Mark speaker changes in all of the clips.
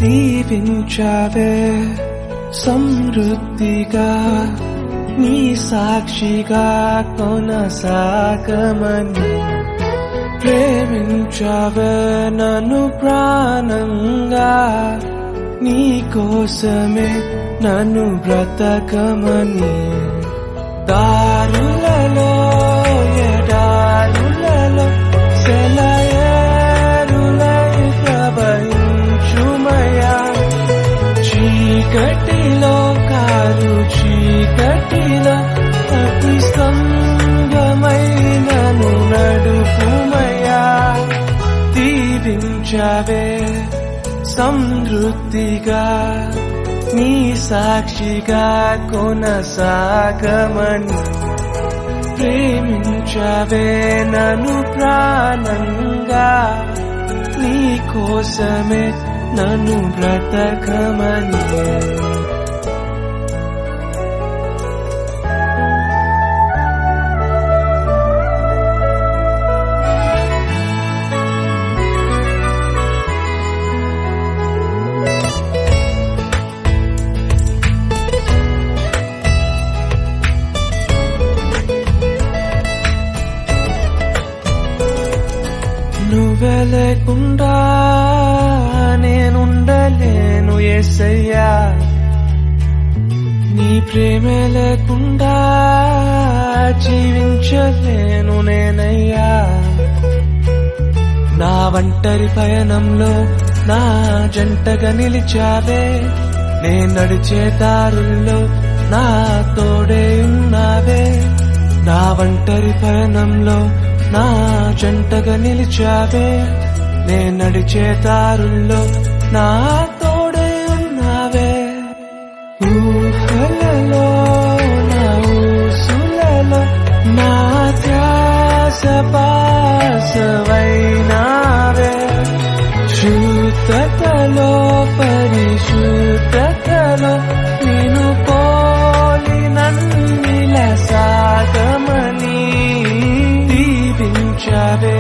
Speaker 1: దీవించావే సమృద్ధిగా నీ సాక్షిగా కొనసాగమని ప్రేమించావే నన్ను ప్రాణంగా నీ కోసమే నన్ను బ్రతకమని దారులలో ఎడారులలో సెలయేరులై ప్రవహించుమయా చీకటిలో కారు చీకటిలో అతి స్తంభమై నన్ను నడుపుమయా దీవించావే సమృద్ధిగా నీ సాక్షిగా కొనసాగమని ప్రేమించావే నన్ను ప్రాణంగా నీ కోసమే నన్ను బ్రతకమని నువ్వే లేకుండా నేనుండలేను యేసయ్యా నీ ప్రేమే లేకుండా జీవించలేను నేనయ్యా నా ఒంటరి పయనంలో నా జంటగా నిలిచావే నే నడిచే దారుల్లో నా తోడే ఉన్నావే నా ఒంటరి పయనంలో నా జంటగా నిలిచావే నే నడిచే దారుల్లో నా తోడే ఉన్నావే ఊహలలో నా ఊసులలో నా ధ్యాస బాసవైనావే శుద్ధతలో పరిశుద్ధతలో నిన్ను పోలి నన్నిల సాగమని దీవించావే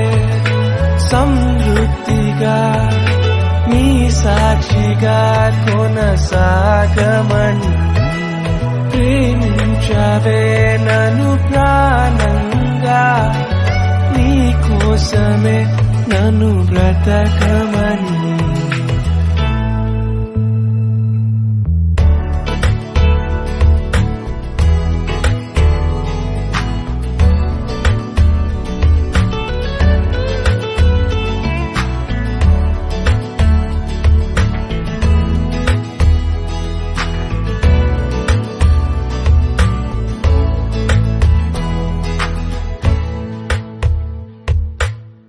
Speaker 1: సమృద్ధిగా నీ సాక్షిగా కొనసాగమని ప్రేమించావే నన్ను ప్రాణంగా నీ కోసమే నన్ను బ్రతకమని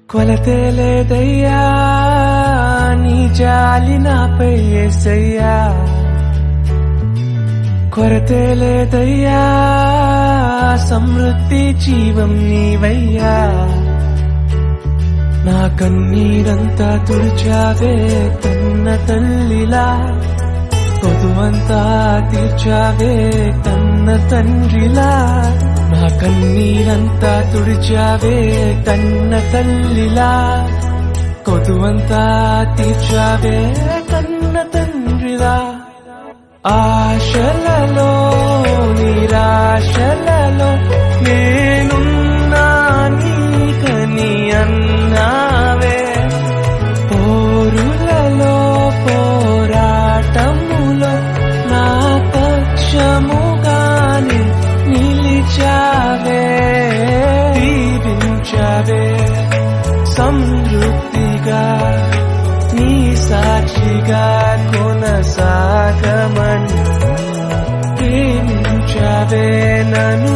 Speaker 1: కొలతే లేదయ్యా నీ జాలి నాపై యేసయ్యా కొరతే లేదయ్యా సమృద్ధి జీవం నీవయ్యా నా కన్నీరంతా తుడిచావే కన్న తల్లిలా కొదువంతా తీర్చావే కన్న తండ్రిలా నా కన్నీరంతా తుడిచావే కన్న తల్లిలా కొదువంతా తీర్చావే కన్న తండ్రిలా ఆశలలో నిరాశలలో నేనున్నా నీకని అన్నావే పోరులలో పోరాటములో నా పక్షముగానే నిలిచావే దీవించావే సమృద్ధిగా నీ సాక్షిగా కొనసాగమని ప్రేమించావే నన్ను